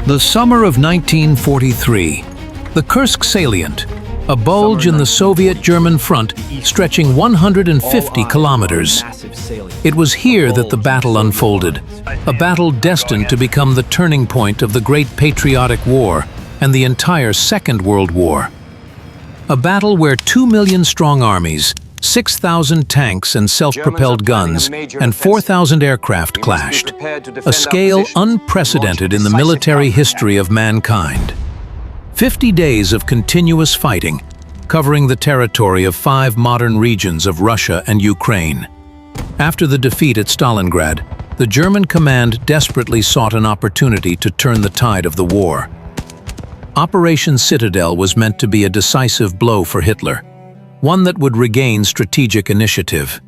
The summer of 1943. The Kursk salient, a bulge in the Soviet-German front stretching 150 kilometers. It was here that the battle unfolded, a battle destined to become the turning point of the Great Patriotic War and the entire Second World War. A battle where 2 million strong armies, 6,000 tanks and self-propelled guns, and 4,000 aircraft clashed, a scale unprecedented in the military history of mankind. 50 days of continuous fighting, covering the territory of 5 modern regions of Russia and Ukraine. After the defeat at Stalingrad, the German command desperately sought an opportunity to turn the tide of the war. Operation Citadel was meant to be a decisive blow for Hitler, one that would regain strategic initiative.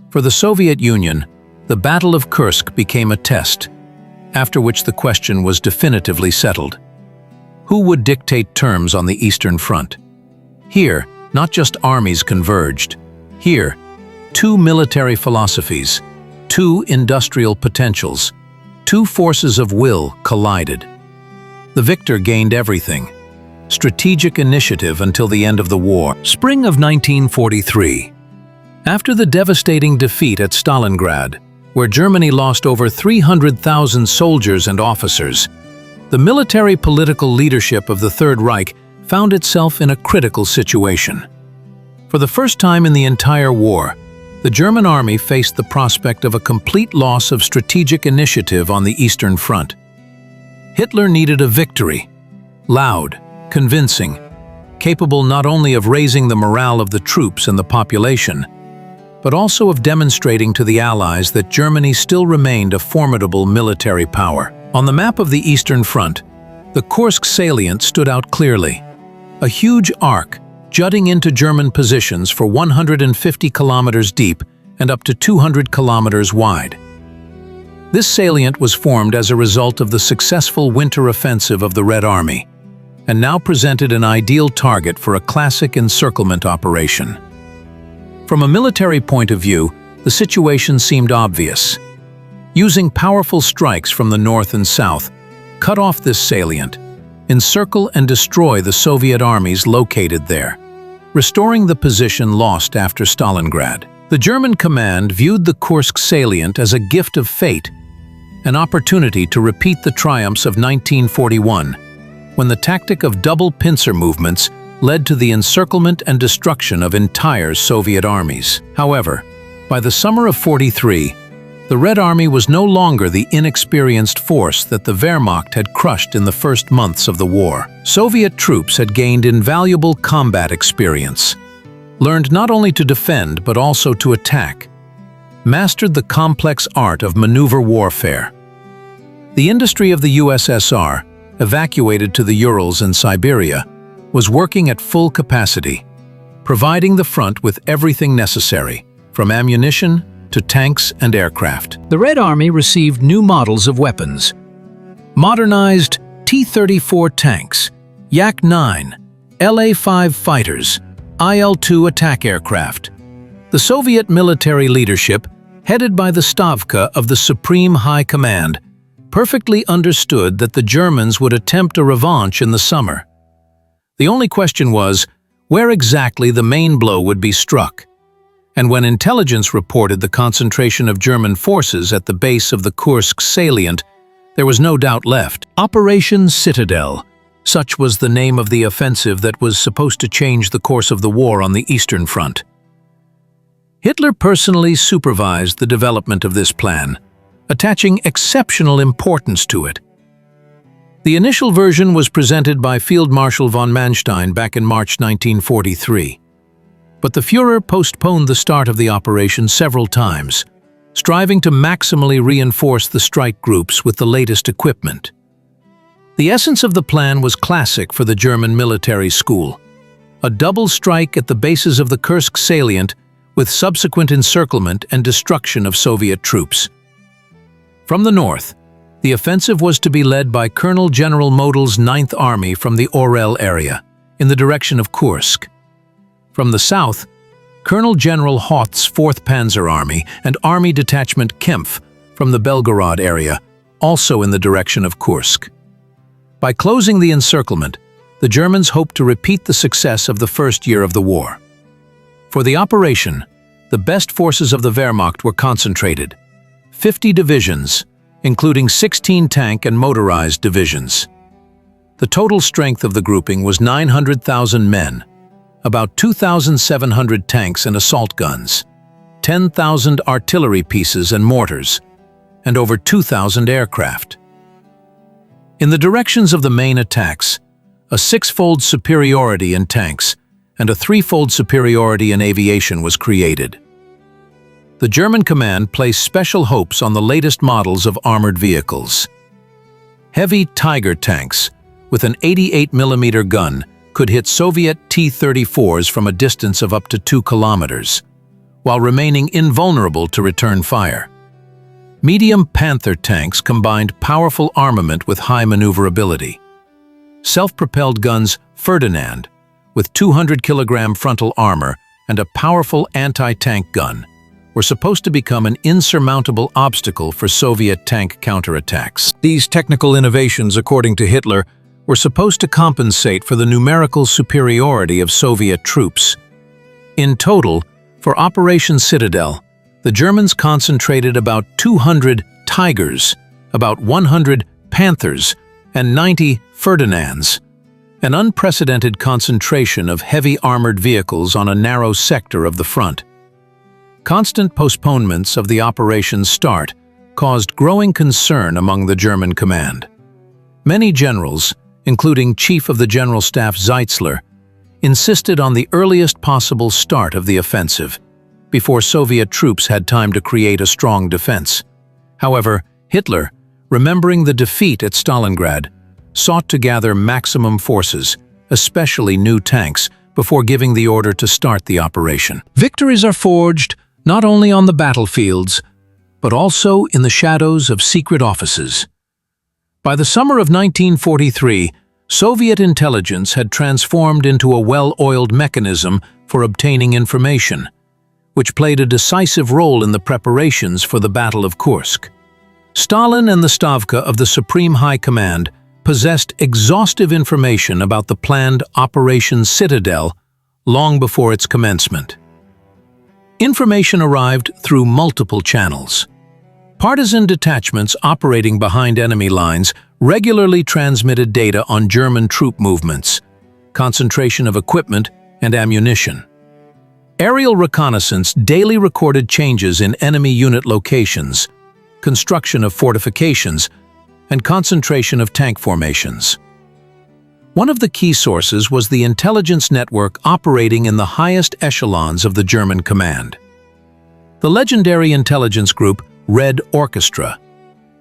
For the Soviet Union, the Battle of Kursk became a test, after which the question was definitively settled. Who would dictate terms on the Eastern Front? Here, not just armies converged. Here, 2 military philosophies, 2 industrial potentials, 2 forces of will collided. The victor gained everything: strategic initiative until the end of the war. Spring of 1943. After the devastating defeat at Stalingrad, where Germany lost over 300,000 soldiers and officers, the military-political leadership of the Third Reich found itself in a critical situation. For the first time in the entire war, the German army faced the prospect of a complete loss of strategic initiative on the Eastern Front. Hitler needed a victory, loud, convincing, capable not only of raising the morale of the troops and the population, but also of demonstrating to the Allies that Germany still remained a formidable military power. On the map of the Eastern Front, the Kursk salient stood out clearly, a huge arc jutting into German positions for 150 kilometers deep and up to 200 kilometers wide. This salient was formed as a result of the successful winter offensive of the Red Army, and now presented an ideal target for a classic encirclement operation. From a military point of view, the situation seemed obvious. Using powerful strikes from the north and south, cut off this salient, encircle and destroy the Soviet armies located there, restoring the position lost after Stalingrad. The German command viewed the Kursk salient as a gift of fate, an opportunity to repeat the triumphs of 1941, when the tactic of double pincer movements led to the encirclement and destruction of entire Soviet armies. However, by the summer of '43, the Red Army was no longer the inexperienced force that the Wehrmacht had crushed in the first months of the war. Soviet troops had gained invaluable combat experience, learned not only to defend but also to attack, mastered the complex art of maneuver warfare. The industry of the USSR, evacuated to the Urals and Siberia, was working at full capacity, providing the front with everything necessary, from ammunition to tanks and aircraft. The Red Army received new models of weapons: modernized T-34 tanks, Yak-9, La-5 fighters, Il-2 attack aircraft. The Soviet military leadership, headed by the Stavka of the Supreme High Command, perfectly understood that the Germans would attempt a revanche in the summer. The only question was where exactly the main blow would be struck. And when intelligence reported the concentration of German forces at the base of the Kursk salient, there was no doubt left. Operation Citadel, such was the name of the offensive that was supposed to change the course of the war on the Eastern Front. Hitler personally supervised the development of this plan, attaching exceptional importance to it. The initial version was presented by Field Marshal von Manstein back in March 1943. But the Führer postponed the start of the operation several times, striving to maximally reinforce the strike groups with the latest equipment. The essence of the plan was classic for the German military school: a double strike at the bases of the Kursk salient with subsequent encirclement and destruction of Soviet troops. From the north, the offensive was to be led by Colonel General Model's 9th Army from the Orel area, in the direction of Kursk. From the south, Colonel General Hoth's 4th Panzer Army and Army Detachment Kempf from the Belgorod area, also in the direction of Kursk. By closing the encirclement, the Germans hoped to repeat the success of the first year of the war. For the operation, the best forces of the Wehrmacht were concentrated. 50 divisions, including 16 tank and motorized divisions. The total strength of the grouping was 900,000 men, about 2,700 tanks and assault guns, 10,000 artillery pieces and mortars, and over 2,000 aircraft. In the directions of the main attacks, a six-fold superiority in tanks and a three-fold superiority in aviation was created. The German command placed special hopes on the latest models of armored vehicles. Heavy Tiger tanks with an 88mm gun could hit Soviet T-34s from a distance of up to 2 kilometers, while remaining invulnerable to return fire. Medium Panther tanks combined powerful armament with high maneuverability. Self-propelled guns Ferdinand, with 200-kilogram frontal armor and a powerful anti-tank gun, were supposed to become an insurmountable obstacle for Soviet tank counterattacks. These technical innovations, according to Hitler, were supposed to compensate for the numerical superiority of Soviet troops. In total, for Operation Citadel, the Germans concentrated about 200 Tigers, about 100 Panthers, and 90 Ferdinands, an unprecedented concentration of heavy armored vehicles on a narrow sector of the front. Constant postponements of the operation's start caused growing concern among the German command. Many generals, including Chief of the General Staff Zeitzler, insisted on the earliest possible start of the offensive, before Soviet troops had time to create a strong defense. However, Hitler, remembering the defeat at Stalingrad, sought to gather maximum forces, especially new tanks, before giving the order to start the operation. Victories are forged not only on the battlefields, but also in the shadows of secret offices. By the summer of 1943, Soviet intelligence had transformed into a well-oiled mechanism for obtaining information, which played a decisive role in the preparations for the Battle of Kursk. Stalin and the Stavka of the Supreme High Command possessed exhaustive information about the planned Operation Citadel long before its commencement. Information arrived through multiple channels. Partisan detachments operating behind enemy lines regularly transmitted data on German troop movements, concentration of equipment, and ammunition. Aerial reconnaissance daily recorded changes in enemy unit locations, construction of fortifications, and concentration of tank formations. One of the key sources was the intelligence network operating in the highest echelons of the German command. The legendary intelligence group Red Orchestra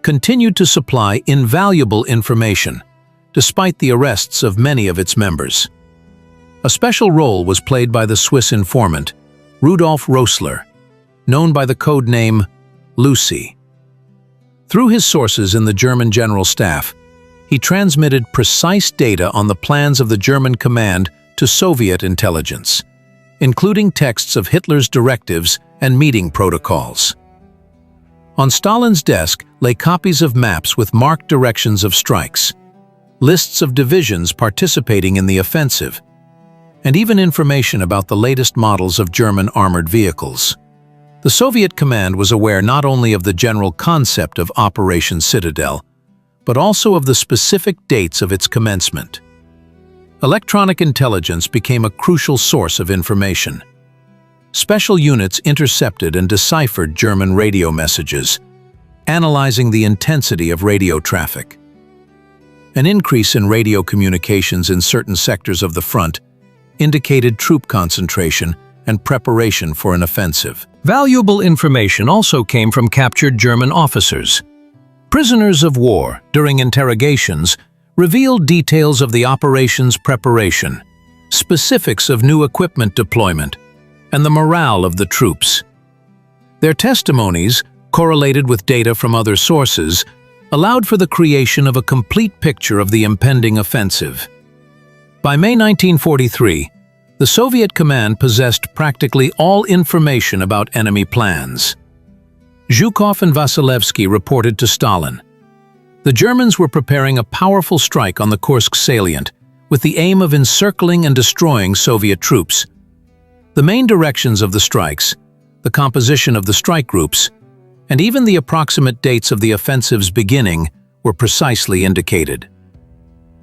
continued to supply invaluable information, despite the arrests of many of its members. A special role was played by the Swiss informant, Rudolf Rössler, known by the code name Lucy. Through his sources in the German General Staff, he transmitted precise data on the plans of the German command to Soviet intelligence, including texts of Hitler's directives and meeting protocols. On Stalin's desk lay copies of maps with marked directions of strikes, lists of divisions participating in the offensive, and even information about the latest models of German armored vehicles. The Soviet command was aware not only of the general concept of Operation Citadel, but also of the specific dates of its commencement. Electronic intelligence became a crucial source of information. Special units intercepted and deciphered German radio messages, analyzing the intensity of radio traffic. An increase in radio communications in certain sectors of the front indicated troop concentration and preparation for an offensive. Valuable information also came from captured German officers. Prisoners of war, during interrogations, revealed details of the operation's preparation, specifics of new equipment deployment, and the morale of the troops. Their testimonies, correlated with data from other sources, allowed for the creation of a complete picture of the impending offensive. By May 1943, the Soviet command possessed practically all information about enemy plans. Zhukov and Vasilevsky reported to Stalin, The Germans were preparing a powerful strike on the Kursk salient, with the aim of encircling and destroying Soviet troops. The main directions of the strikes, the composition of the strike groups, and even the approximate dates of the offensive's beginning were precisely indicated.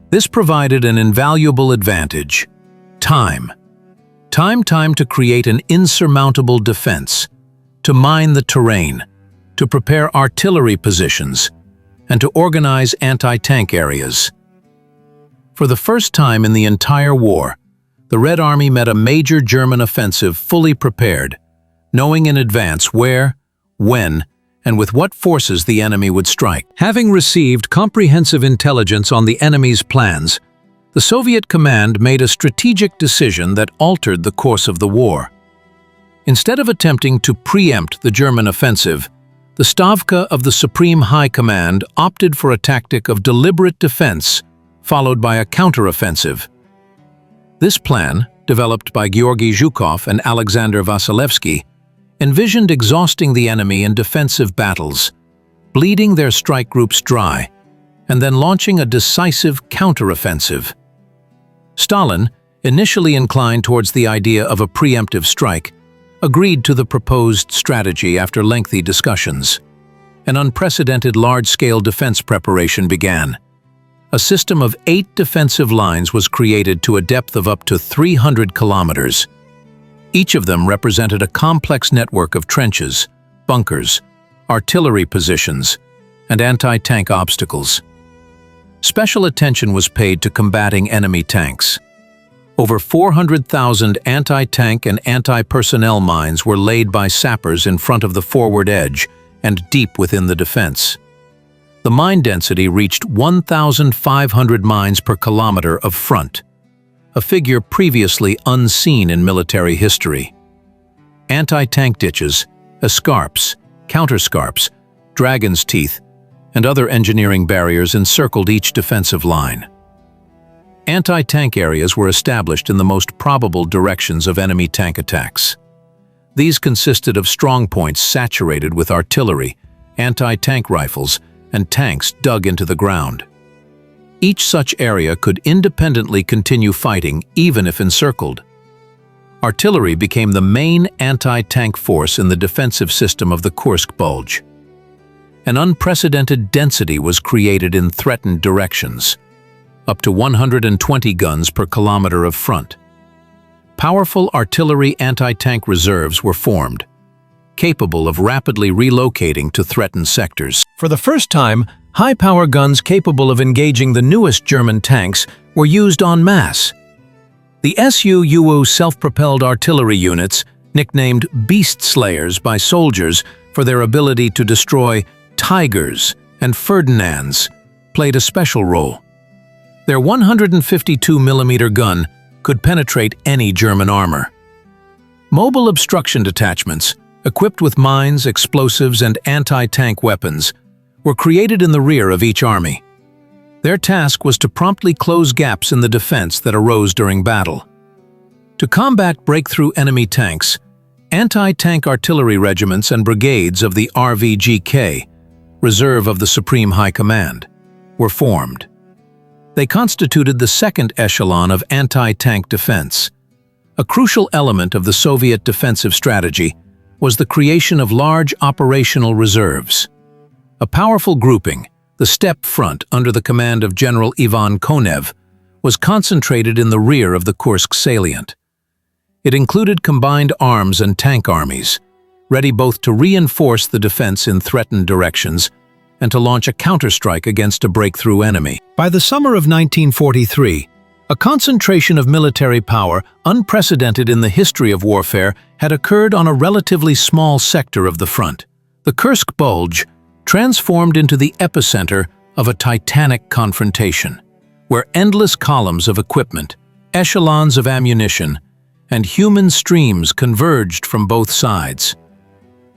This provided an invaluable advantage: time. Time to create an insurmountable defense, to mine the terrain, to prepare artillery positions, and to organize anti-tank areas. For the first time in the entire war, the Red Army met a major German offensive fully prepared, knowing in advance where, when, and with what forces the enemy would strike. Having received comprehensive intelligence on the enemy's plans, the Soviet command made a strategic decision that altered the course of the war. Instead of attempting to preempt the German offensive, the Stavka of the Supreme High Command opted for a tactic of deliberate defense, followed by a counteroffensive. This plan, developed by Georgy Zhukov and Alexander Vasilevsky, envisioned exhausting the enemy in defensive battles, bleeding their strike groups dry, and then launching a decisive counteroffensive. Stalin, initially inclined towards the idea of a preemptive strike, agreed to the proposed strategy after lengthy discussions. An unprecedented large-scale defense preparation began. A system of 8 defensive lines was created to a depth of up to 300 kilometers. Each of them represented a complex network of trenches, bunkers, artillery positions, and anti-tank obstacles. Special attention was paid to combating enemy tanks. Over 400,000 anti-tank and anti-personnel mines were laid by sappers in front of the forward edge and deep within the defense. The mine density reached 1,500 mines per kilometer of front, a figure previously unseen in military history. Anti-tank ditches, escarps, counterscarps, dragon's teeth, and other engineering barriers encircled each defensive line. Anti-tank areas were established in the most probable directions of enemy tank attacks. These consisted of strongpoints saturated with artillery, anti-tank rifles, and tanks dug into the ground. Each such area could independently continue fighting even if encircled. Artillery became the main anti-tank force in the defensive system of the Kursk Bulge. An unprecedented density was created in threatened directions, up to 120 guns per kilometer of front. Powerful artillery anti-tank reserves were formed, capable of rapidly relocating to threatened sectors. For the first time, high-power guns capable of engaging the newest German tanks were used en masse. The Su-UU self-propelled artillery units, nicknamed Beast Slayers by soldiers for their ability to destroy Tigers and Ferdinands, played a special role. Their 152mm gun could penetrate any German armor. Mobile obstruction detachments, equipped with mines, explosives, and anti-tank weapons, were created in the rear of each army. Their task was to promptly close gaps in the defense that arose during battle. To combat breakthrough enemy tanks, anti-tank artillery regiments and brigades of the RVGK, Reserve of the Supreme High Command, were formed. They constituted the second echelon of anti-tank defense. A crucial element of the Soviet defensive strategy was the creation of large operational reserves. A powerful grouping, the Steppe Front under the command of General Ivan Konev, was concentrated in the rear of the Kursk salient. It included combined arms and tank armies, ready both to reinforce the defense in threatened directions and to launch a counterstrike against a breakthrough enemy. By the summer of 1943, a concentration of military power unprecedented in the history of warfare had occurred on a relatively small sector of the front. The Kursk Bulge transformed into the epicenter of a titanic confrontation, where endless columns of equipment, echelons of ammunition, and human streams converged from both sides.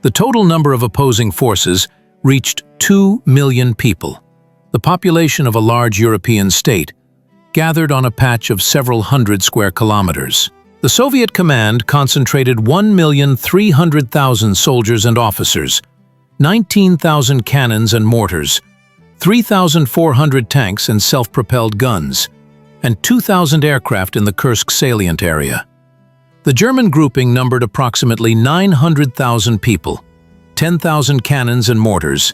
The total number of opposing forces reached 2 million people, the population of a large European state, gathered on a patch of several hundred square kilometers. The Soviet command concentrated 1,300,000 soldiers and officers, 19,000 cannons and mortars, 3,400 tanks and self-propelled guns, and 2,000 aircraft in the Kursk salient area. The German grouping numbered approximately 900,000 people, 10,000 cannons and mortars,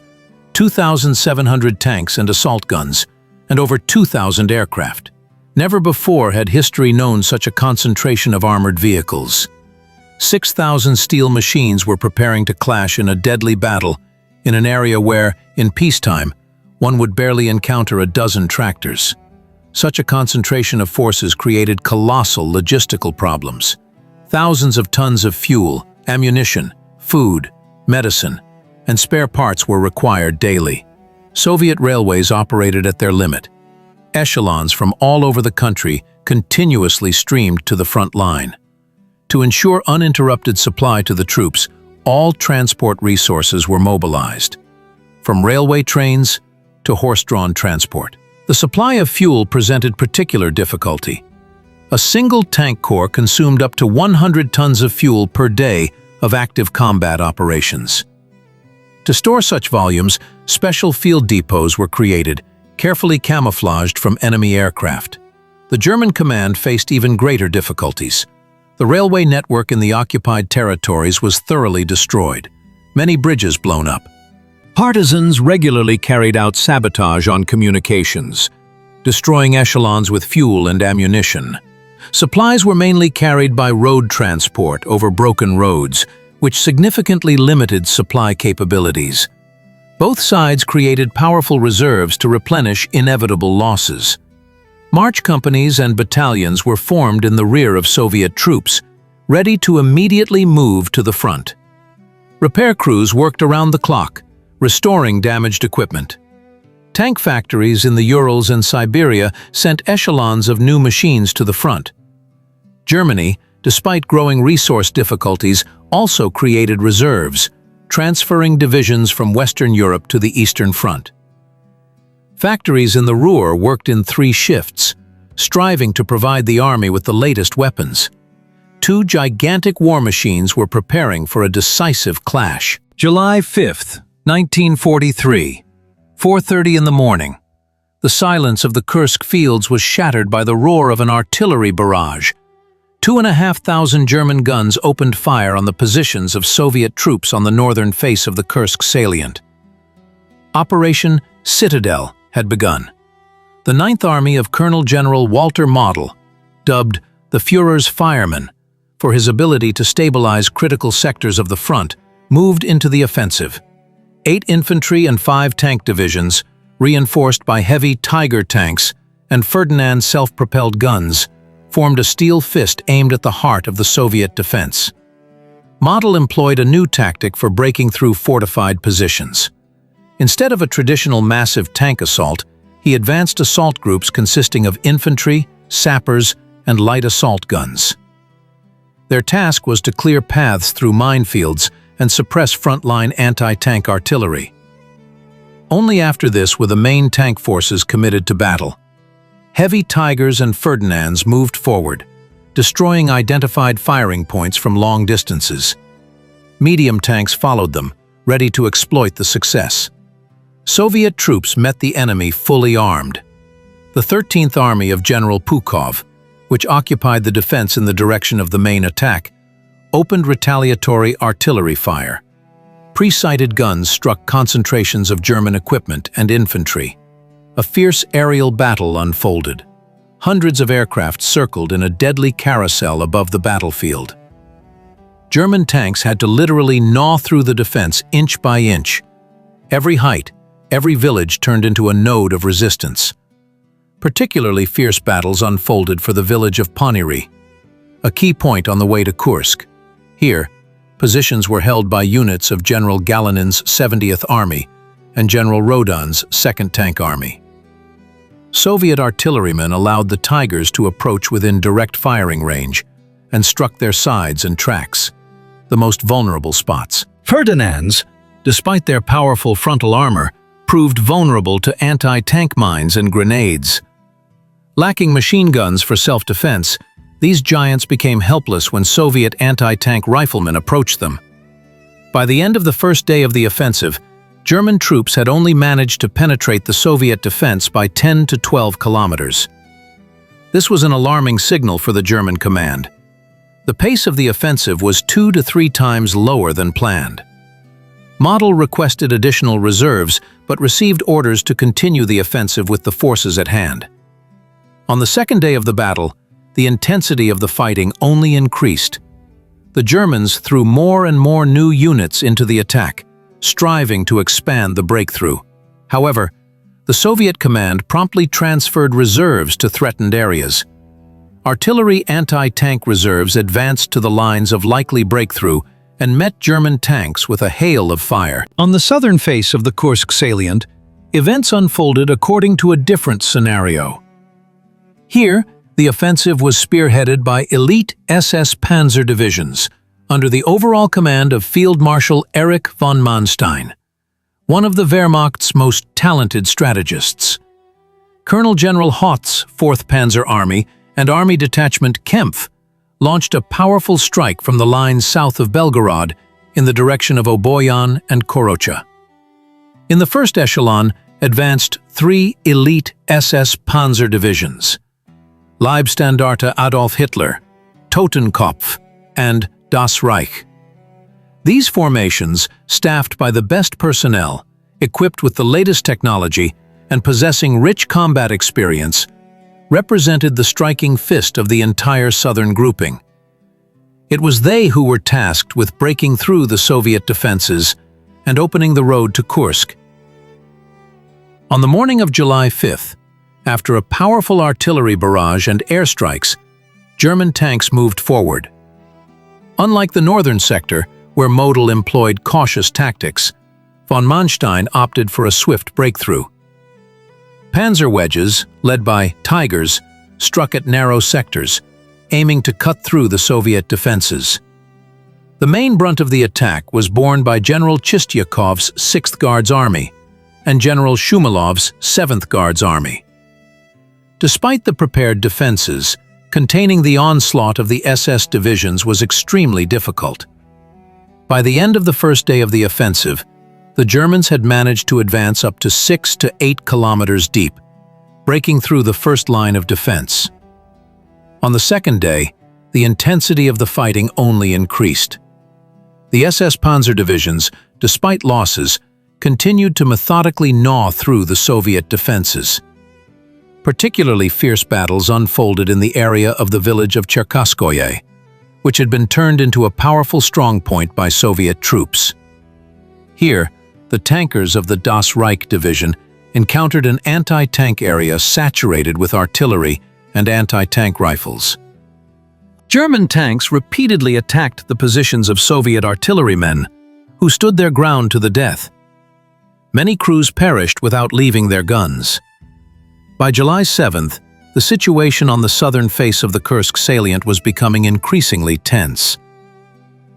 2,700 tanks and assault guns, and over 2,000 aircraft. Never before had history known such a concentration of armored vehicles. 6,000 steel machines were preparing to clash in a deadly battle in an area where, in peacetime, one would barely encounter a dozen tractors. Such a concentration of forces created colossal logistical problems. Thousands of tons of fuel, ammunition, food, medicine, and spare parts were required daily. Soviet railways operated at their limit. Echelons from all over the country continuously streamed to the front line. To ensure uninterrupted supply to the troops, all transport resources were mobilized, from railway trains to horse-drawn transport. The supply of fuel presented particular difficulty. A single tank corps consumed up to 100 tons of fuel per day of active combat operations. To store such volumes, special field depots were created, carefully camouflaged from enemy aircraft. The German command faced even greater difficulties. The railway network in the occupied territories was thoroughly destroyed, many bridges blown up. Partisans regularly carried out sabotage on communications, destroying echelons with fuel and ammunition. Supplies were mainly carried by road transport over broken roads, which significantly limited supply capabilities. Both sides created powerful reserves to replenish inevitable losses. March companies and battalions were formed in the rear of Soviet troops, ready to immediately move to the front. Repair crews worked around the clock, restoring damaged equipment. Tank factories in the Urals and Siberia sent echelons of new machines to the front. Germany, despite growing resource difficulties, also created reserves, transferring divisions from Western Europe to the Eastern Front. Factories in the Ruhr worked in 3 shifts, striving to provide the army with the latest weapons. 2 gigantic war machines were preparing for a decisive clash. July 5th, 1943, 4:30 in the morning. The silence of the Kursk fields was shattered by the roar of an artillery barrage. 2,500 German guns opened fire on the positions of Soviet troops on the northern face of the Kursk salient. Operation Citadel had begun. The Ninth Army of Colonel General Walter Model, dubbed the Führer's Fireman for his ability to stabilize critical sectors of the front, moved into the offensive. 8 infantry and 5 tank divisions, reinforced by heavy Tiger tanks and Ferdinand self-propelled guns, formed a steel fist aimed at the heart of the Soviet defense. Model employed a new tactic for breaking through fortified positions. Instead of a traditional massive tank assault, he advanced assault groups consisting of infantry, sappers, and light assault guns. Their task was to clear paths through minefields and suppress frontline anti-tank artillery. Only after this were the main tank forces committed to battle. Heavy Tigers and Ferdinands moved forward, destroying identified firing points from long distances. Medium tanks followed them, ready to exploit the success. Soviet troops met the enemy fully armed. The 13th Army of General Pukov, which occupied the defense in the direction of the main attack, opened retaliatory artillery fire. Pre-sighted guns struck concentrations of German equipment and infantry. A fierce aerial battle unfolded. Hundreds of aircraft circled in a deadly carousel above the battlefield. German tanks had to literally gnaw through the defense inch by inch. Every height, every village turned into a node of resistance. Particularly fierce battles unfolded for the village of Ponyry, a key point on the way to Kursk. Here, positions were held by units of General Galinin's 70th Army and General Rodin's 2nd Tank Army. Soviet artillerymen allowed the Tigers to approach within direct firing range and struck their sides and tracks, the most vulnerable spots. Ferdinands, despite their powerful frontal armor, proved vulnerable to anti-tank mines and grenades. Lacking machine guns for self-defense, these giants became helpless when Soviet anti-tank riflemen approached them. By the end of the first day of the offensive, German troops had only managed to penetrate the Soviet defense by 10 to 12 kilometers. This was an alarming signal for the German command. The pace of the offensive was 2 to 3 times lower than planned. Model requested additional reserves, but received orders to continue the offensive with the forces at hand. On the second day of the battle, the intensity of the fighting only increased. The Germans threw more and more new units into the attack, striving to expand the breakthrough. However, the Soviet command promptly transferred reserves to threatened areas. Artillery anti-tank reserves advanced to the lines of likely breakthrough and met German tanks with a hail of fire. On the southern face of the Kursk salient, events unfolded according to a different scenario. Here, the offensive was spearheaded by elite SS Panzer divisions, under the overall command of Field Marshal Erich von Manstein, one of the Wehrmacht's most talented strategists. Colonel General Hoth's 4th Panzer Army and Army Detachment Kempf launched a powerful strike from the lines south of Belgorod in the direction of Oboyan and Korocha. In the first echelon advanced 3 elite SS Panzer divisions: Leibstandarte Adolf Hitler, Totenkopf, and Das Reich. These formations, staffed by the best personnel, equipped with the latest technology, and possessing rich combat experience, represented the striking fist of the entire southern grouping. It was they who were tasked with breaking through the Soviet defenses and opening the road to Kursk. On the morning of July 5th, after a powerful artillery barrage and airstrikes, German tanks moved forward. Unlike the northern sector, where Model employed cautious tactics, von Manstein opted for a swift breakthrough. Panzer wedges, led by Tigers, struck at narrow sectors, aiming to cut through the Soviet defenses. The main brunt of the attack was borne by General Chistyakov's 6th Guards Army and General Shumilov's 7th Guards Army. Despite the prepared defenses, containing the onslaught of the SS divisions was extremely difficult. By the end of the first day of the offensive, the Germans had managed to advance up to 6 to 8 kilometers deep, breaking through the first line of defense. On the second day, the intensity of the fighting only increased. The SS Panzer divisions, despite losses, continued to methodically gnaw through the Soviet defenses. Particularly fierce battles unfolded in the area of the village of Cherkaskoye, which had been turned into a powerful strongpoint by Soviet troops. Here, the tankers of the Das Reich division encountered an anti-tank area saturated with artillery and anti-tank rifles. German tanks repeatedly attacked the positions of Soviet artillerymen, who stood their ground to the death. Many crews perished without leaving their guns. By July 7th, the situation on the southern face of the Kursk salient was becoming increasingly tense.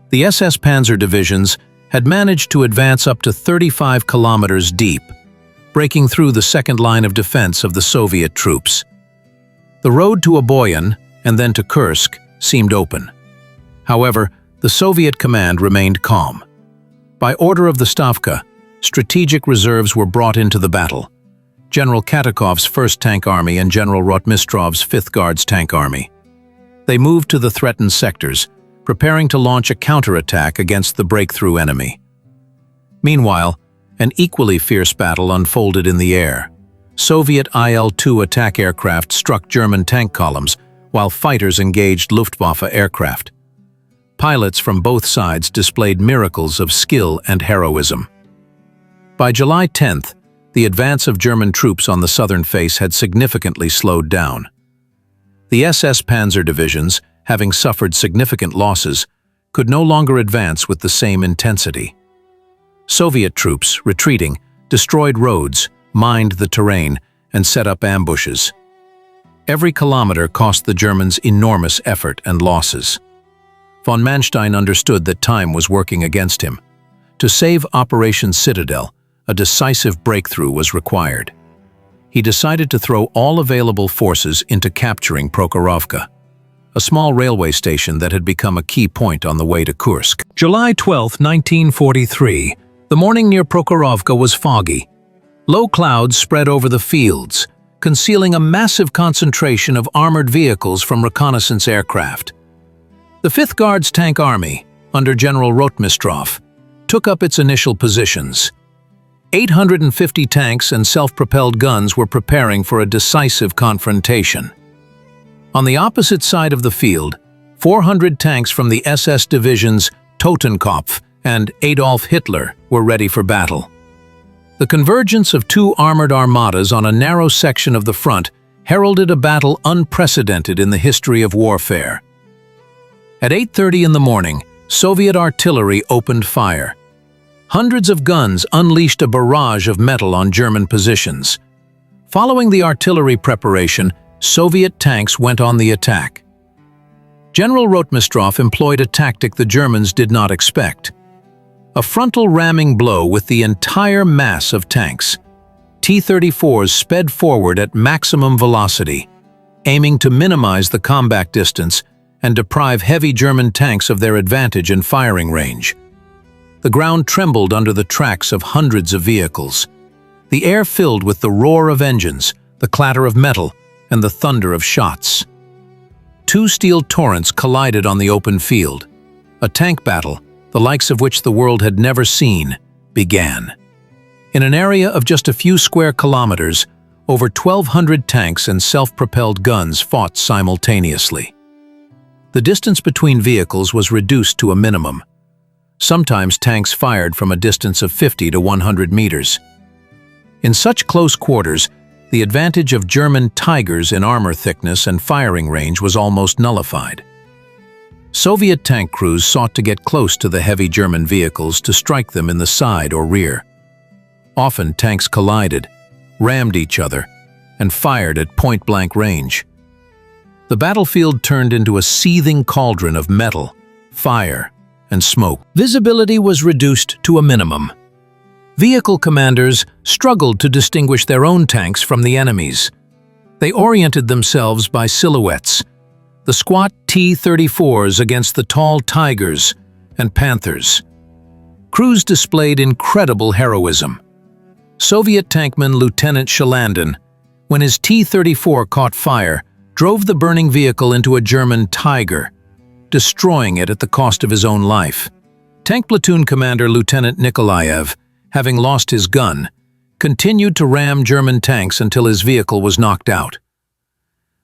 The SS Panzer divisions had managed to advance up to 35 kilometers deep, breaking through the second line of defense of the Soviet troops. The road to Oboyan, and then to Kursk, seemed open. However, the Soviet command remained calm. By order of the Stavka, strategic reserves were brought into the battle: General Katakov's 1st Tank Army and General Rotmistrov's 5th Guards Tank Army. They moved to the threatened sectors, preparing to launch a counterattack against the breakthrough enemy. Meanwhile, an equally fierce battle unfolded in the air. Soviet Il-2 attack aircraft struck German tank columns, while fighters engaged Luftwaffe aircraft. Pilots from both sides displayed miracles of skill and heroism. By July 10th, the advance of German troops on the southern face had significantly slowed down. The SS Panzer divisions, having suffered significant losses, could no longer advance with the same intensity. Soviet troops, retreating, destroyed roads, mined the terrain, and set up ambushes. Every kilometer cost the Germans enormous effort and losses. Von Manstein understood that time was working against him. To save Operation Citadel, a decisive breakthrough was required. He decided to throw all available forces into capturing Prokhorovka, a small railway station that had become a key point on the way to Kursk. July 12, 1943, The morning near Prokhorovka was foggy. Low clouds spread over the fields, concealing a massive concentration of armored vehicles from reconnaissance aircraft. The 5th Guards Tank Army, under General Rotmistrov, took up its initial positions. 850 tanks and self-propelled guns were preparing for a decisive confrontation. On the opposite side of the field, 400 tanks from the SS divisions Totenkopf and Adolf Hitler were ready for battle. The convergence of 2 armored armadas on a narrow section of the front heralded a battle unprecedented in the history of warfare. At 8:30 in the morning, Soviet artillery opened fire. Hundreds of guns unleashed a barrage of metal on German positions. Following the artillery preparation, Soviet tanks went on the attack. General Rotmistrov employed a tactic the Germans did not expect. A frontal ramming blow with the entire mass of tanks. T-34s sped forward at maximum velocity, aiming to minimize the combat distance and deprive heavy German tanks of their advantage in firing range. The ground trembled under the tracks of hundreds of vehicles. The air filled with the roar of engines, the clatter of metal, and the thunder of shots. 2 steel torrents collided on the open field. A tank battle, the likes of which the world had never seen, began. In an area of just a few square kilometers, over 1,200 tanks and self-propelled guns fought simultaneously. The distance between vehicles was reduced to a minimum. Sometimes tanks fired from a distance of 50 to 100 meters. In such close quarters, the advantage of German Tigers in armor thickness and firing range was almost nullified. Soviet tank crews sought to get close to the heavy German vehicles to strike them in the side or rear. Often tanks collided, rammed each other, and fired at point-blank range. The battlefield turned into a seething cauldron of metal, fire, and smoke. Visibility was reduced to a minimum. Vehicle commanders struggled to distinguish their own tanks from the enemy's. They oriented themselves by silhouettes, the squat T-34s against the tall Tigers and Panthers. Crews displayed incredible heroism. Soviet tankman Lieutenant Shalandin, when his T-34 caught fire, drove the burning vehicle into a German Tiger, destroying it at the cost of his own life. Tank platoon commander Lieutenant Nikolaev, having lost his gun, continued to ram German tanks until his vehicle was knocked out.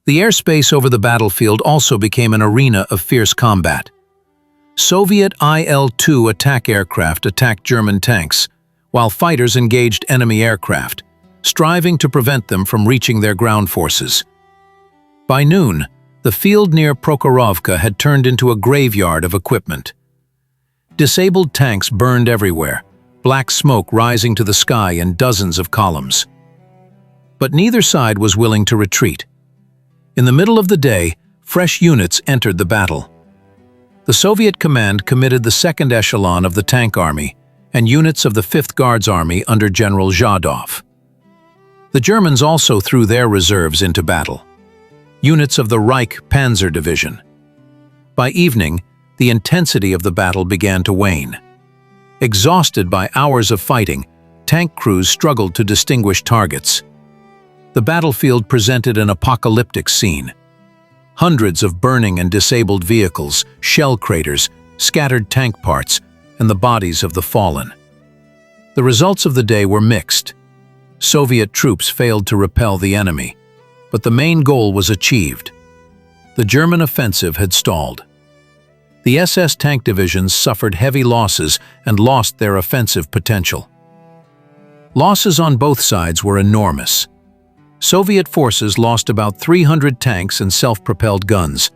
The airspace over the battlefield also became an arena of fierce combat. Soviet Il-2 attack aircraft attacked German tanks, while fighters engaged enemy aircraft, striving to prevent them from reaching their ground forces. By noon, the field near Prokhorovka had turned into a graveyard of equipment. Disabled tanks burned everywhere, black smoke rising to the sky in dozens of columns. But neither side was willing to retreat. In the middle of the day, fresh units entered the battle. The Soviet command committed the second echelon of the tank army and units of the 5th Guards Army under General Zhadov. The Germans also threw their reserves into battle. Units of the Reich Panzer Division. By evening, the intensity of the battle began to wane. Exhausted by hours of fighting, tank crews struggled to distinguish targets. The battlefield presented an apocalyptic scene. Hundreds of burning and disabled vehicles, shell craters, scattered tank parts, and the bodies of the fallen. The results of the day were mixed. Soviet troops failed to repel the enemy, but the main goal was achieved. The German offensive had stalled. The SS tank divisions suffered heavy losses and lost their offensive potential. Losses on both sides were enormous. Soviet forces lost about 300 tanks and self-propelled guns.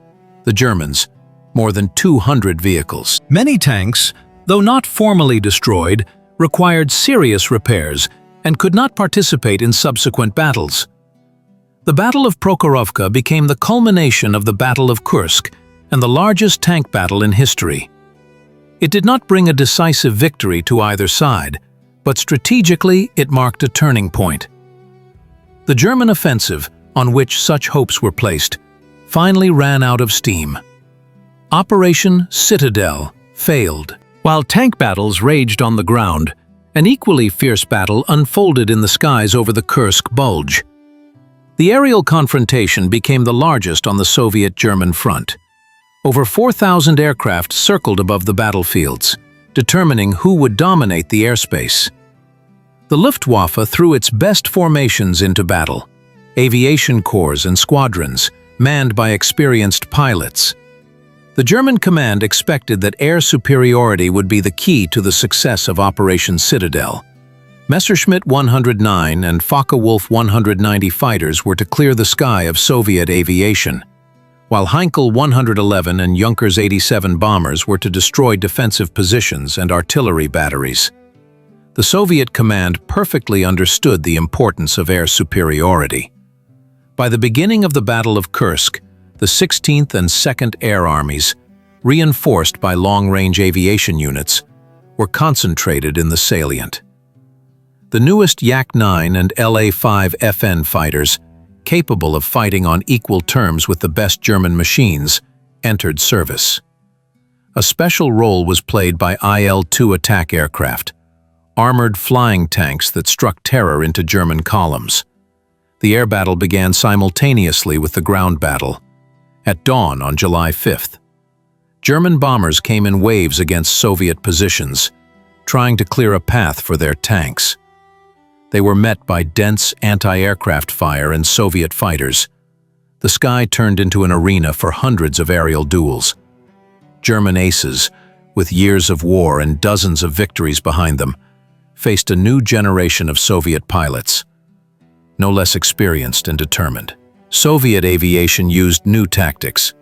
The Germans, more than 200 vehicles. Many tanks, though not formally destroyed, required serious repairs and could not participate in subsequent battles. The Battle of Prokhorovka became the culmination of the Battle of Kursk and the largest tank battle in history. It did not bring a decisive victory to either side, but strategically it marked a turning point. The German offensive, on which such hopes were placed, finally ran out of steam. Operation Citadel failed. While tank battles raged on the ground, An equally fierce battle unfolded in the skies over the Kursk Bulge. The aerial confrontation became the largest on the Soviet-German front. Over 4,000 aircraft circled above the battlefields, determining who would dominate the airspace. The Luftwaffe threw its best formations into battle, aviation corps and squadrons, manned by experienced pilots. The German command expected that air superiority would be the key to the success of Operation Citadel. Messerschmitt 109 and Focke-Wulf 190 fighters were to clear the sky of Soviet aviation, while Heinkel 111 and Junkers 87 bombers were to destroy defensive positions and artillery batteries. The Soviet command perfectly understood the importance of air superiority. By the beginning of the Battle of Kursk, the 16th and 2nd Air Armies, reinforced by long-range aviation units, were concentrated in the salient. The newest Yak-9 and La-5FN fighters, capable of fighting on equal terms with the best German machines, entered service. A special role was played by Il-2 attack aircraft, armored flying tanks that struck terror into German columns. The air battle began simultaneously with the ground battle. At dawn on July 5th, German bombers came in waves against Soviet positions, trying to clear a path for their tanks. They were met by dense anti-aircraft fire and Soviet fighters. The sky turned into an arena for hundreds of aerial duels. German aces, with years of war and dozens of victories behind them, faced a new generation of Soviet pilots, no less experienced and determined. Soviet aviation used new tactics.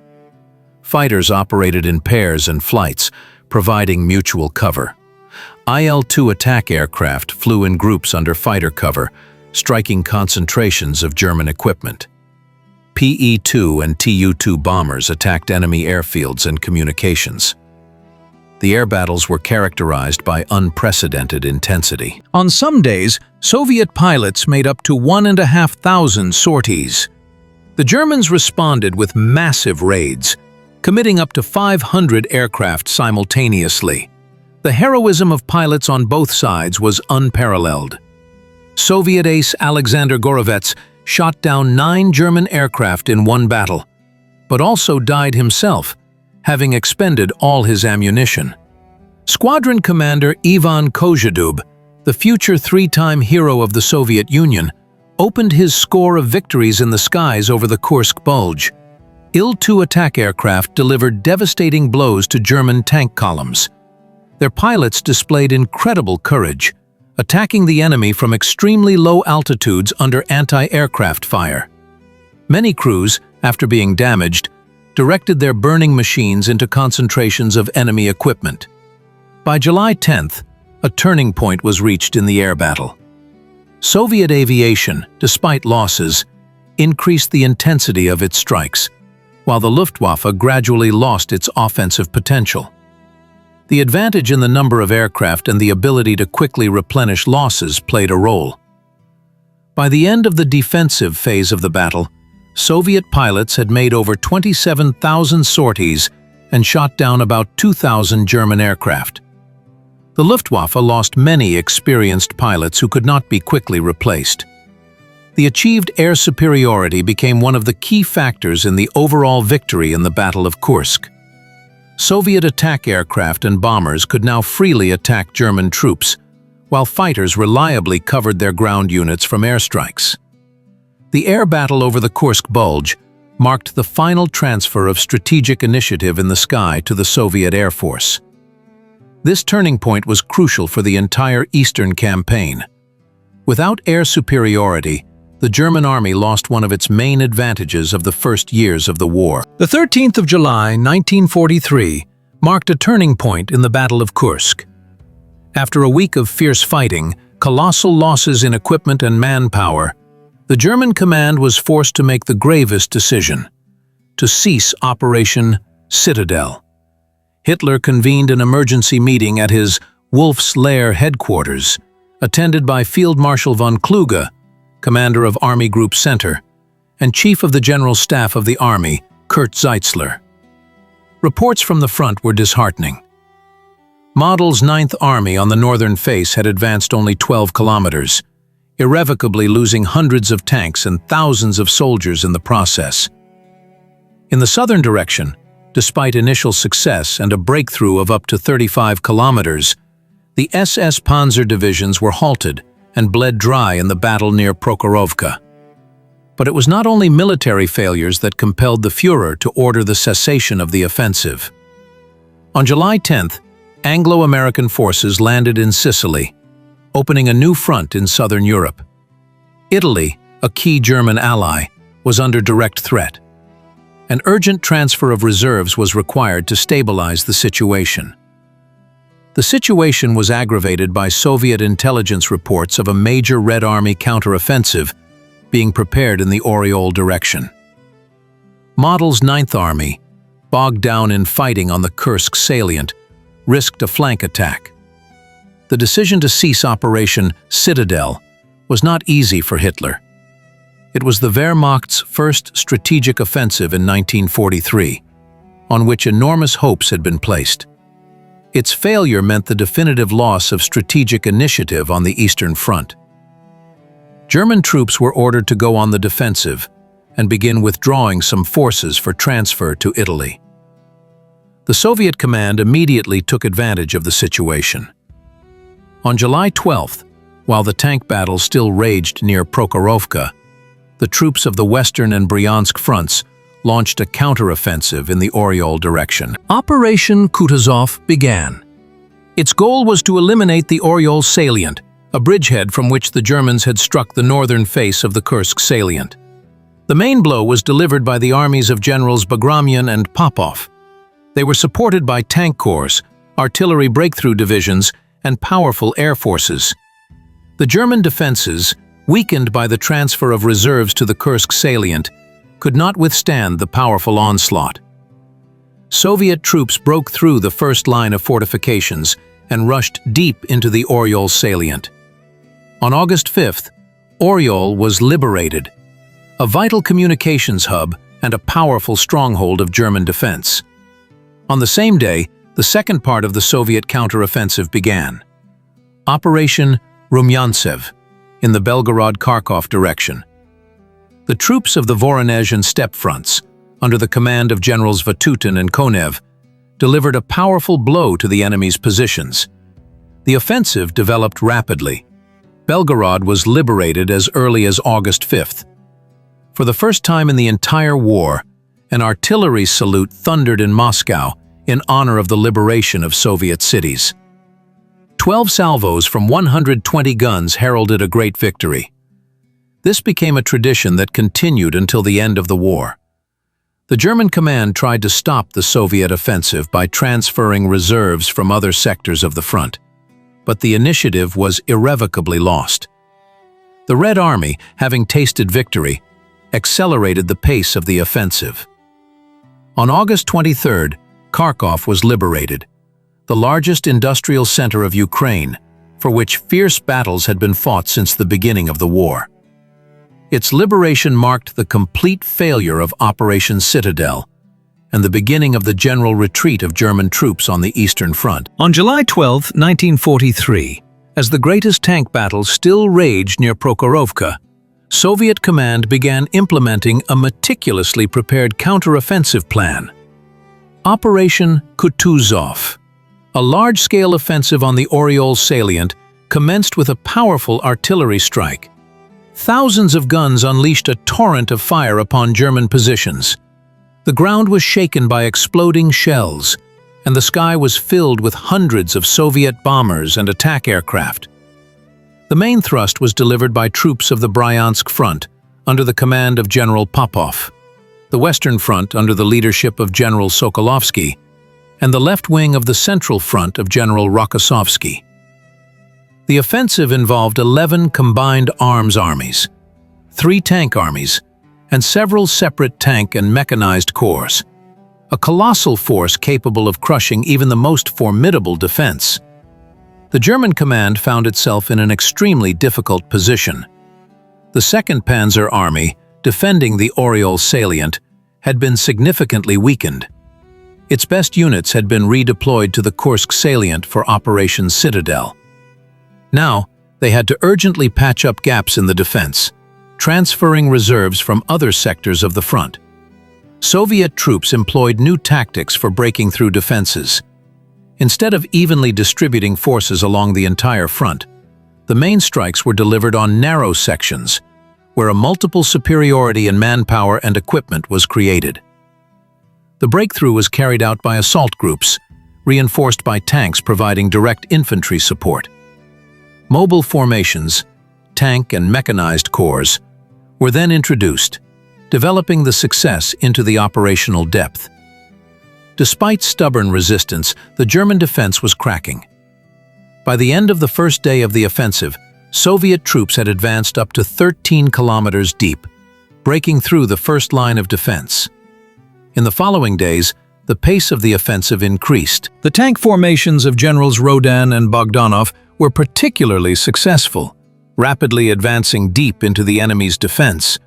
Fighters operated in pairs and flights, providing mutual cover. Il-2 attack aircraft flew in groups under fighter cover, striking concentrations of German equipment. Pe-2 and Tu-2 bombers attacked enemy airfields and communications. The air battles were characterized by unprecedented intensity. On some days, Soviet pilots made up to 1,500 sorties. The Germans responded with massive raids, committing up to 500 aircraft simultaneously. The heroism of pilots on both sides was unparalleled. Soviet ace Alexander Gorovets shot down 9 German aircraft in one battle, but also died himself, having expended all his ammunition. Squadron Commander Ivan Kozhedub, the future 3-time hero of the Soviet Union, opened his score of victories in the skies over the Kursk Bulge. Il-2 attack aircraft delivered devastating blows to German tank columns. Their pilots displayed incredible courage, attacking the enemy from extremely low altitudes under anti-aircraft fire. Many crews, after being damaged, directed their burning machines into concentrations of enemy equipment. By July 10th, a turning point was reached in the air battle. Soviet aviation, despite losses, increased the intensity of its strikes, while the Luftwaffe gradually lost its offensive potential. The advantage in the number of aircraft and the ability to quickly replenish losses played a role. By the end of the defensive phase of the battle, Soviet pilots had made over 27,000 sorties and shot down about 2,000 German aircraft. The Luftwaffe lost many experienced pilots who could not be quickly replaced. The achieved air superiority became one of the key factors in the overall victory in the Battle of Kursk. Soviet attack aircraft and bombers could now freely attack German troops, while fighters reliably covered their ground units from airstrikes. The air battle over the Kursk Bulge marked the final transfer of strategic initiative in the sky to the Soviet Air Force. This turning point was crucial for the entire Eastern campaign. Without air superiority, the German army lost one of its main advantages of the first years of the war. The 13th of July, 1943, marked a turning point in the Battle of Kursk. After a week of fierce fighting, colossal losses in equipment and manpower, the German command was forced to make the gravest decision: to cease Operation Citadel. Hitler convened an emergency meeting at his Wolf's Lair headquarters, attended by Field Marshal von Kluge, commander of Army Group Center, and Chief of the General Staff of the Army, Kurt Zeitzler. Reports from the front were disheartening. Model's 9th Army on the northern face had advanced only 12 kilometers, irrevocably losing hundreds of tanks and thousands of soldiers in the process. In the southern direction, despite initial success and a breakthrough of up to 35 kilometers, the SS Panzer divisions were halted and bled dry in the battle near Prokhorovka. But it was not only military failures that compelled the Führer to order the cessation of the offensive. On July 10th, Anglo-American forces landed in Sicily, opening a new front in southern Europe. Italy, a key German ally, was under direct threat. An urgent transfer of reserves was required to stabilize the situation. The situation was aggravated by Soviet intelligence reports of a major Red Army counteroffensive being prepared in the Oriol direction. Model's 9th Army, bogged down in fighting on the Kursk salient, risked a flank attack. The decision to cease Operation Citadel was not easy for Hitler. It was the Wehrmacht's first strategic offensive in 1943, on which enormous hopes had been placed. Its failure meant the definitive loss of strategic initiative on the Eastern Front. German troops were ordered to go on the defensive and begin withdrawing some forces for transfer to Italy. The Soviet command immediately took advantage of the situation. On July 12th, while the tank battle still raged near Prokhorovka, the troops of the Western and Bryansk fronts launched a counteroffensive in the Oriol direction. Operation Kutuzov began. Its goal was to eliminate the Oriol salient, a bridgehead from which the Germans had struck the northern face of the Kursk salient. The main blow was delivered by the armies of Generals Bagramyan and Popov. They were supported by tank corps, artillery breakthrough divisions, and powerful air forces. The German defenses, weakened by the transfer of reserves to the Kursk salient, could not withstand the powerful onslaught. Soviet troops broke through the first line of fortifications and rushed deep into the Oriol salient. On August 5th, Oriol was liberated, a vital communications hub and a powerful stronghold of German defense. On the same day, the second part of the Soviet counteroffensive began. Operation Rumyantsev, in the Belgorod-Kharkov direction. The troops of the Voronezh and Steppe fronts, under the command of Generals Vatutin and Konev, delivered a powerful blow to the enemy's positions. The offensive developed rapidly. Belgorod was liberated as early as August 5th. For the first time in the entire war, an artillery salute thundered in Moscow in honor of the liberation of Soviet cities. 12 salvos from 120 guns heralded a great victory. This became a tradition that continued until the end of the war. The German command tried to stop the Soviet offensive by transferring reserves from other sectors of the front, but the initiative was irrevocably lost. The Red Army, having tasted victory, accelerated the pace of the offensive. On August 23rd, Kharkov was liberated, the largest industrial center of Ukraine, for which fierce battles had been fought since the beginning of the war. Its liberation marked the complete failure of Operation Citadel and the beginning of the general retreat of German troops on the Eastern Front. On July 12, 1943, as the greatest tank battle still raged near Prokhorovka, Soviet command began implementing a meticulously prepared counteroffensive plan. Operation Kutuzov, a large-scale offensive on the Oriol salient, commenced with a powerful artillery strike. Thousands of guns unleashed a torrent of fire upon German positions. The ground was shaken by exploding shells, and the sky was filled with hundreds of Soviet bombers and attack aircraft. The main thrust was delivered by troops of the Bryansk front, under the command of General Popov, the Western Front under the leadership of General Sokolovsky, and the left wing of the Central Front of General Rokossovsky. The offensive involved 11 combined arms armies, 3 tank armies, and several separate tank and mechanized corps, a colossal force capable of crushing even the most formidable defense. The German command found itself in an extremely difficult position. The 2nd Panzer Army, defending the Oriol salient, had been significantly weakened. Its best units had been redeployed to the Kursk salient for Operation Citadel. Now, they had to urgently patch up gaps in the defense, transferring reserves from other sectors of the front. Soviet troops employed new tactics for breaking through defenses. Instead of evenly distributing forces along the entire front, the main strikes were delivered on narrow sections, where a multiple superiority in manpower and equipment was created. The breakthrough was carried out by assault groups, reinforced by tanks providing direct infantry support. Mobile formations, tank and mechanized corps, were then introduced, developing the success into the operational depth. Despite stubborn resistance, the German defense was cracking. By the end of the first day of the offensive, Soviet troops had advanced up to 13 kilometers deep, breaking through the first line of defense. In the following days, the pace of the offensive increased. The tank formations of Generals Rodan and Bogdanov were particularly successful, rapidly advancing deep into the enemy's defense.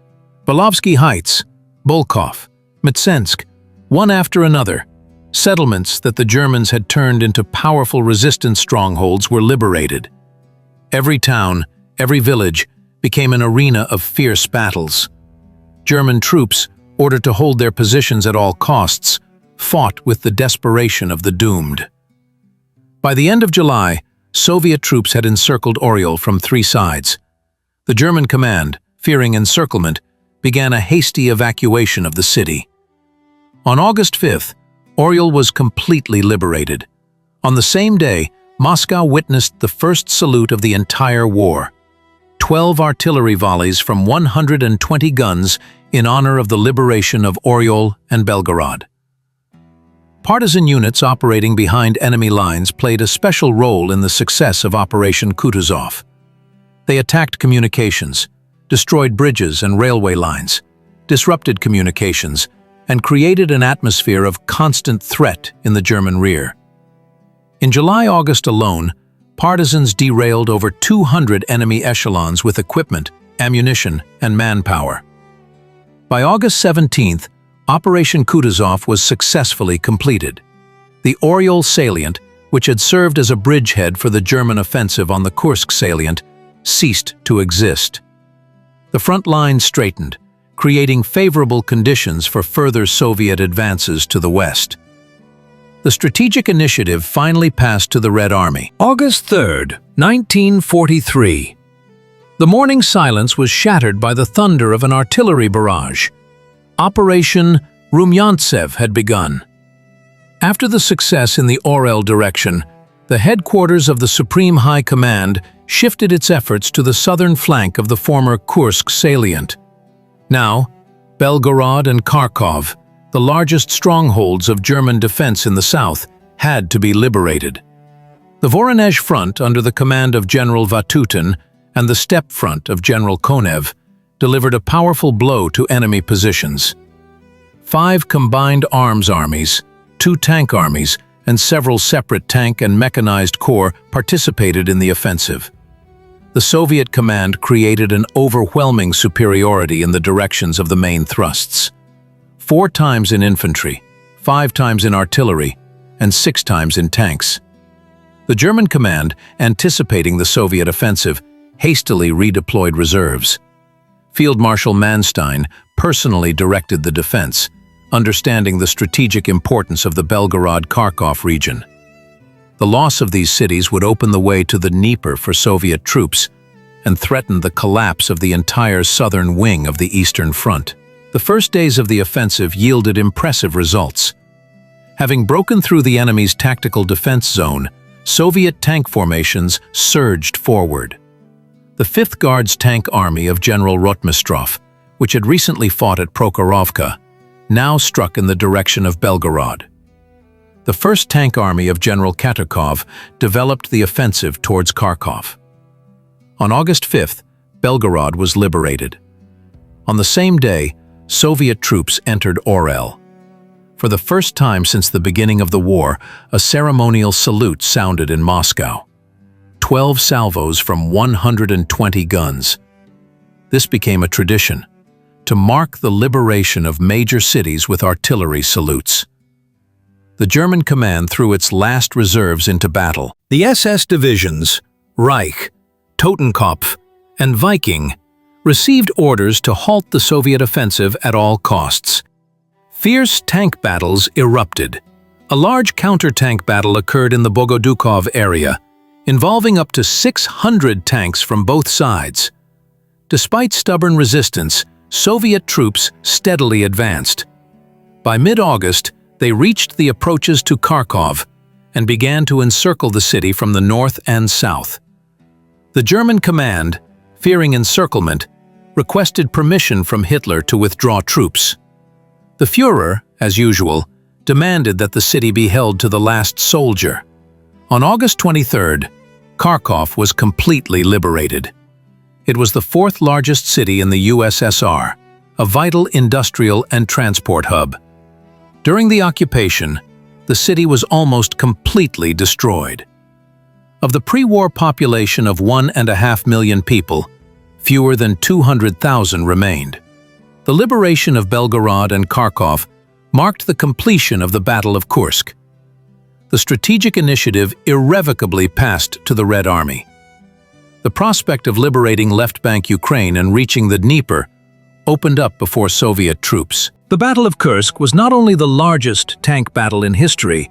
Belovsky Heights, Bolkov, Mitsensk, one after another, settlements that the Germans had turned into powerful resistance strongholds were liberated. Every town, every village, became an arena of fierce battles. German troops, ordered to hold their positions at all costs, fought with the desperation of the doomed. By the end of July, Soviet troops had encircled Oryol from three sides. The German command, fearing encirclement, began a hasty evacuation of the city. On August 5th, Oryol was completely liberated. On the same day, Moscow witnessed the first salute of the entire war. 12 artillery volleys from 120 guns in honor of the liberation of Oryol and Belgorod. Partisan units operating behind enemy lines played a special role in the success of Operation Kutuzov. They attacked communications, destroyed bridges and railway lines, disrupted communications, and created an atmosphere of constant threat in the German rear. In July-August alone, partisans derailed over 200 enemy echelons with equipment, ammunition, and manpower. By August 17th, Operation Kutuzov was successfully completed. The Oryol salient, which had served as a bridgehead for the German offensive on the Kursk salient, ceased to exist. The front line straightened, creating favorable conditions for further Soviet advances to the west. The strategic initiative finally passed to the Red Army. August 3rd, 1943. The morning silence was shattered by the thunder of an artillery barrage. Operation Rumyantsev had begun. After the success in the Orel direction, the headquarters of the Supreme High Command shifted its efforts to the southern flank of the former Kursk salient. Now, Belgorod and Kharkov, the largest strongholds of German defense in the south, had to be liberated. The Voronezh front under the command of General Vatutin and the steppe front of General Konev delivered a powerful blow to enemy positions. 5 combined arms armies, 2 tank armies, and several separate tank and mechanized corps participated in the offensive. The Soviet command created an overwhelming superiority in the directions of the main thrusts. 4 times in infantry, 5 times in artillery, and 6 times in tanks. The German command, anticipating the Soviet offensive, hastily redeployed reserves. Field Marshal Manstein personally directed the defense, understanding the strategic importance of the Belgorod-Kharkov region. The loss of these cities would open the way to the Dnieper for Soviet troops and threaten the collapse of the entire southern wing of the Eastern Front. The first days of the offensive yielded impressive results. Having broken through the enemy's tactical defense zone, Soviet tank formations surged forward. The 5th Guards Tank Army of General Rotmistrov, which had recently fought at Prokhorovka, now struck in the direction of Belgorod. The 1st Tank Army of General Katukov developed the offensive towards Kharkov. On August 5th, Belgorod was liberated. On the same day, Soviet troops entered Orel. For the first time since the beginning of the war, a ceremonial salute sounded in Moscow. 12 salvos from 120 guns. This became a tradition, to mark the liberation of major cities with artillery salutes. the German command threw its last reserves into battle. The SS divisions, Reich, Totenkopf, and Viking, received orders to halt the Soviet offensive at all costs. Fierce tank battles erupted. A large counter-tank battle occurred in the Bogodukov area, involving up to 600 tanks from both sides. Despite stubborn resistance, Soviet troops steadily advanced. By mid-August, they reached the approaches to Kharkov and began to encircle the city from the north and south. The German command, fearing encirclement, requested permission from Hitler to withdraw troops. The Führer, as usual, demanded that the city be held to the last soldier. On August 23rd, Kharkov was completely liberated. It was the fourth largest city in the USSR, a vital industrial and transport hub. During the occupation, the city was almost completely destroyed. Of the pre-war population of 1.5 million people, fewer than 200,000 remained. The liberation of Belgorod and Kharkov marked the completion of the Battle of Kursk. The strategic initiative irrevocably passed to the Red Army. The prospect of liberating left bank Ukraine and reaching the Dnieper opened up before Soviet troops. The Battle of Kursk was not only the largest tank battle in history,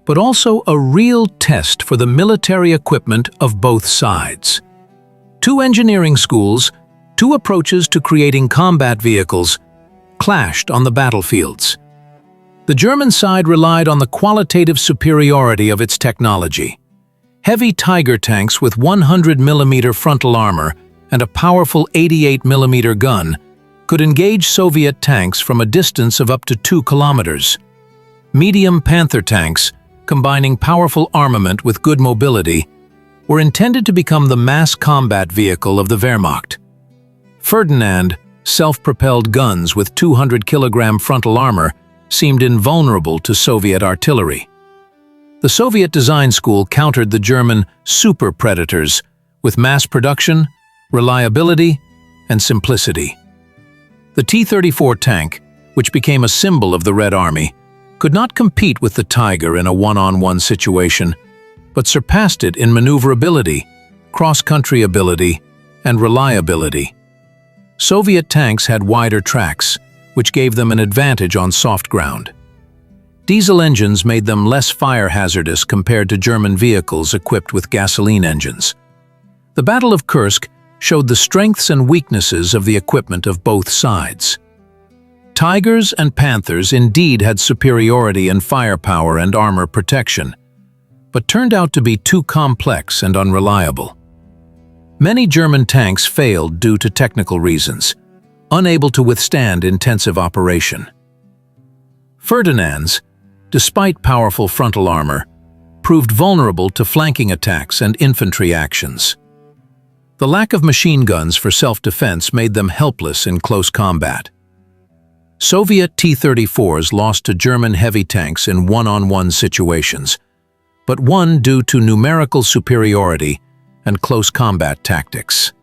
but also a real test for the military equipment of both sides. Two engineering schools, two approaches to creating combat vehicles, clashed on the battlefields. The German side relied on the qualitative superiority of its technology. Heavy Tiger tanks with 100mm frontal armor and a powerful 88mm gun could engage Soviet tanks from a distance of up to 2 kilometers. Medium Panther tanks, combining powerful armament with good mobility, were intended to become the mass combat vehicle of the Wehrmacht. Ferdinand, self-propelled guns with 200-kilogram frontal armor seemed invulnerable to Soviet artillery. The Soviet design school countered the German Super Predators with mass production, reliability, and simplicity. The T-34 tank, which became a symbol of the Red Army, could not compete with the Tiger in a one-on-one situation, but surpassed it in maneuverability, cross-country ability, and reliability. Soviet tanks had wider tracks, which gave them an advantage on soft ground. Diesel engines made them less fire hazardous compared to German vehicles equipped with gasoline engines. The Battle of Kursk showed the strengths and weaknesses of the equipment of both sides. Tigers and Panthers indeed had superiority in firepower and armor protection, but turned out to be too complex and unreliable. Many German tanks failed due to technical reasons, unable to withstand intensive operation. Ferdinand's, despite powerful frontal armor, proved vulnerable to flanking attacks and infantry actions. The lack of machine guns for self-defense made them helpless in close combat. Soviet T-34s lost to German heavy tanks in one-on-one situations, but won due to numerical superiority and close combat tactics.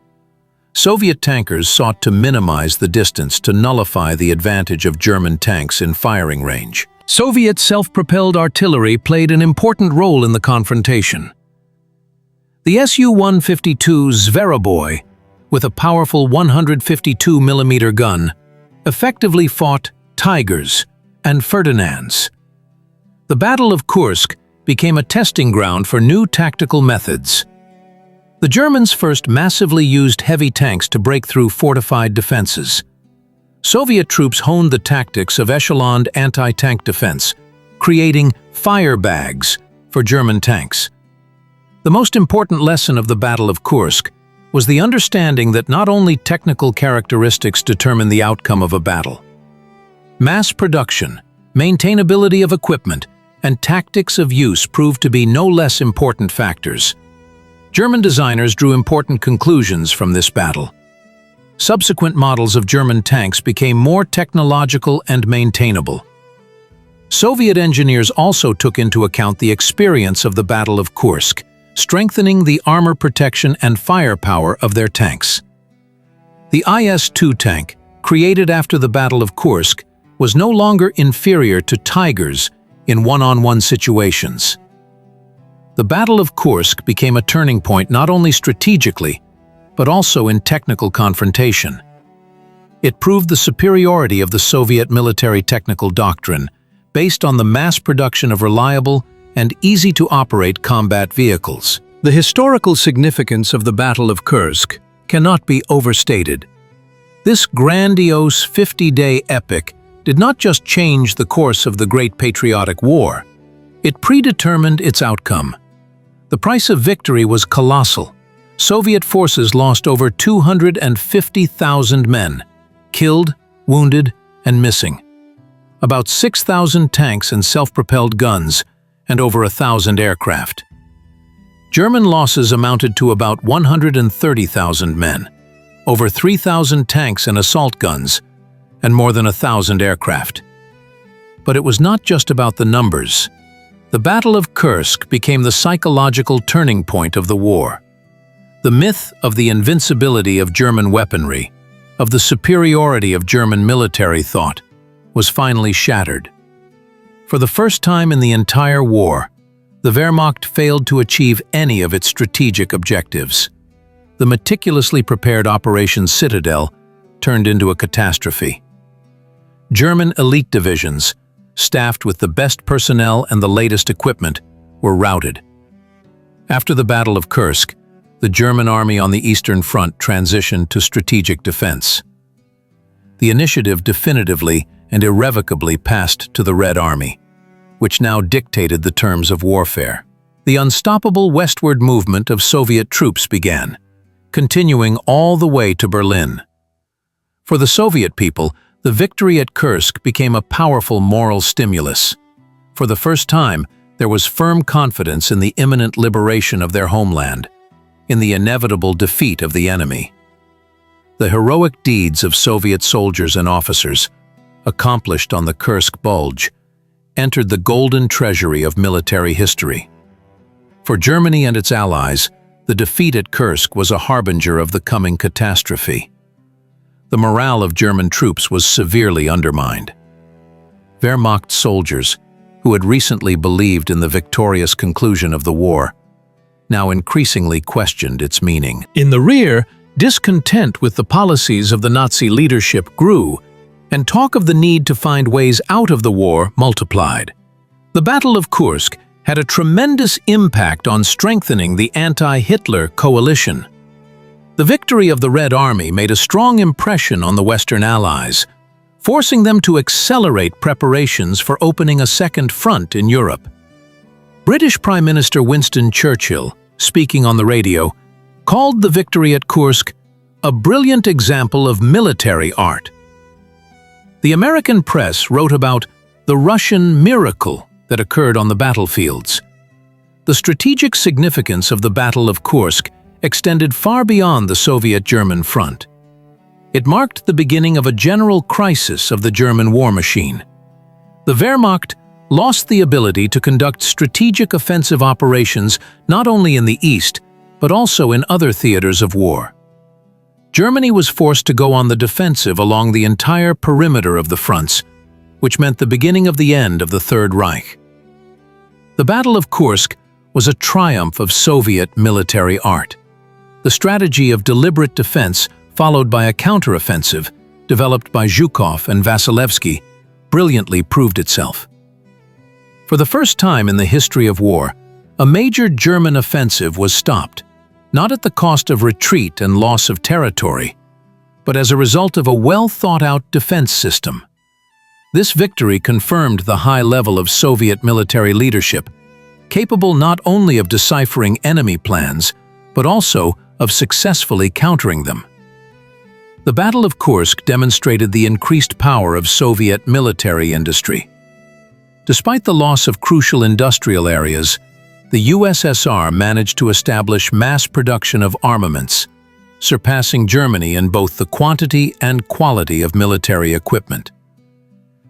Soviet tankers sought to minimize the distance to nullify the advantage of German tanks in firing range. Soviet self-propelled artillery played an important role in the confrontation. The Su-152 Zveroboy, with a powerful 152mm gun, effectively fought Tigers and Ferdinands. The Battle of Kursk became a testing ground for new tactical methods. The Germans first massively used heavy tanks to break through fortified defenses. Soviet troops honed the tactics of echeloned anti-tank defense, creating fire bags for German tanks. The most important lesson of the Battle of Kursk was the understanding that not only technical characteristics determine the outcome of a battle. Mass production, maintainability of equipment, and tactics of use proved to be no less important factors. German designers drew important conclusions from this battle. Subsequent models of German tanks became more technological and maintainable. Soviet engineers also took into account the experience of the Battle of Kursk, strengthening the armor protection and firepower of their tanks. The IS-2 tank, created after the Battle of Kursk, was no longer inferior to Tigers in one-on-one situations. The Battle of Kursk became a turning point not only strategically, but also in technical confrontation. It proved the superiority of the Soviet military technical doctrine, based on the mass production of reliable and easy-to-operate combat vehicles. The historical significance of the Battle of Kursk cannot be overstated. This grandiose 50-day epic did not just change the course of the Great Patriotic War, it predetermined its outcome. The price of victory was colossal. Soviet forces lost over 250,000 men, killed, wounded, and missing. About 6,000 tanks and self-propelled guns, and over 1,000 aircraft. German losses amounted to about 130,000 men, over 3,000 tanks and assault guns, and more than 1,000 aircraft. But it was not just about the numbers. The Battle of Kursk became the psychological turning point of the war. The myth of the invincibility of German weaponry, of the superiority of German military thought, was finally shattered. For the first time in the entire war, the Wehrmacht failed to achieve any of its strategic objectives. The meticulously prepared Operation Citadel turned into a catastrophe. German elite divisions, staffed with the best personnel and the latest equipment, were routed. After the Battle of Kursk, the German army on the Eastern Front transitioned to strategic defense. The initiative definitively and irrevocably passed to the Red Army, which now dictated the terms of warfare. The unstoppable westward movement of Soviet troops began, continuing all the way to Berlin. For the Soviet people, the victory at Kursk became a powerful moral stimulus. For the first time, there was firm confidence in the imminent liberation of their homeland, in the inevitable defeat of the enemy. The heroic deeds of Soviet soldiers and officers, accomplished on the Kursk Bulge, entered the golden treasury of military history. For Germany and its allies, the defeat at Kursk was a harbinger of the coming catastrophe. The morale of German troops was severely undermined. Wehrmacht soldiers, who had recently believed in the victorious conclusion of the war, now increasingly questioned its meaning. In the rear, discontent with the policies of the Nazi leadership grew, and talk of the need to find ways out of the war multiplied. The Battle of Kursk had a tremendous impact on strengthening the anti-Hitler coalition. The victory of the Red Army made a strong impression on the Western Allies, forcing them to accelerate preparations for opening a second front in Europe. British Prime Minister Winston Churchill, speaking on the radio, called the victory at Kursk a brilliant example of military art. The American press wrote about the Russian miracle that occurred on the battlefields. The strategic significance of the Battle of Kursk extended far beyond the Soviet-German front. It marked the beginning of a general crisis of the German war machine. The Wehrmacht lost the ability to conduct strategic offensive operations not only in the East, but also in other theaters of war. Germany was forced to go on the defensive along the entire perimeter of the fronts, which meant the beginning of the end of the Third Reich. The Battle of Kursk was a triumph of Soviet military art. The strategy of deliberate defense, followed by a counteroffensive, developed by Zhukov and Vasilevsky, brilliantly proved itself. For the first time in the history of war, a major German offensive was stopped, not at the cost of retreat and loss of territory, but as a result of a well-thought-out defense system. This victory confirmed the high level of Soviet military leadership, capable not only of deciphering enemy plans, but also of successfully countering them. The Battle of Kursk demonstrated the increased power of Soviet military industry. Despite the loss of crucial industrial areas, the USSR managed to establish mass production of armaments, surpassing Germany in both the quantity and quality of military equipment.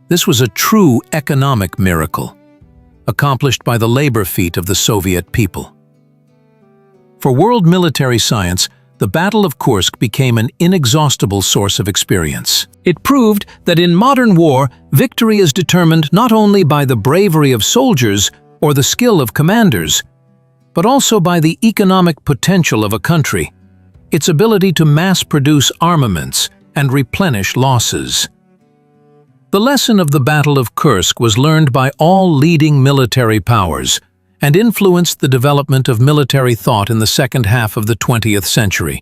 This was a true economic miracle, accomplished by the labor feat of the Soviet people. For world military science, the Battle of Kursk became an inexhaustible source of experience. It proved that in modern war, victory is determined not only by the bravery of soldiers or the skill of commanders, but also by the economic potential of a country, its ability to mass-produce armaments and replenish losses. The lesson of the Battle of Kursk was learned by all leading military powers and influenced the development of military thought in the second half of the 20th century.